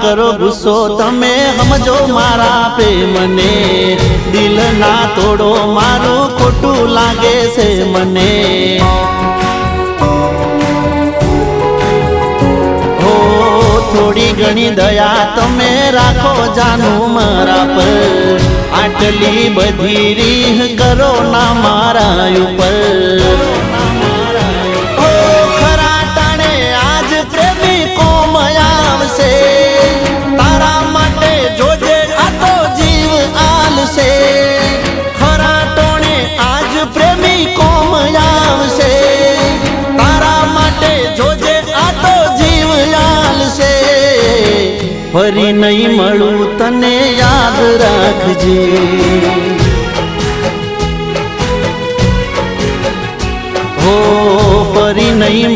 કરો ગુસ્સો તમે સમજો મારા પ્રેમને, દિલ ના તોડો મારું ખોટું લાગે છે મને। હો થોડી ઘણી દયા તમે રાખો જાનું મારા પર, આટલી બધી રીહ કરો ના મારા ઉપર। તારા માટે જોજે આ તો જીવ આલશે, ખરા ટોણે આજ પ્રેમી કોમ આવશે। તારા માટે જોજે આ તો જીવ આલશે, ફરી નહીં મળું તને યાદ રાખજે। હો ફરી નહીં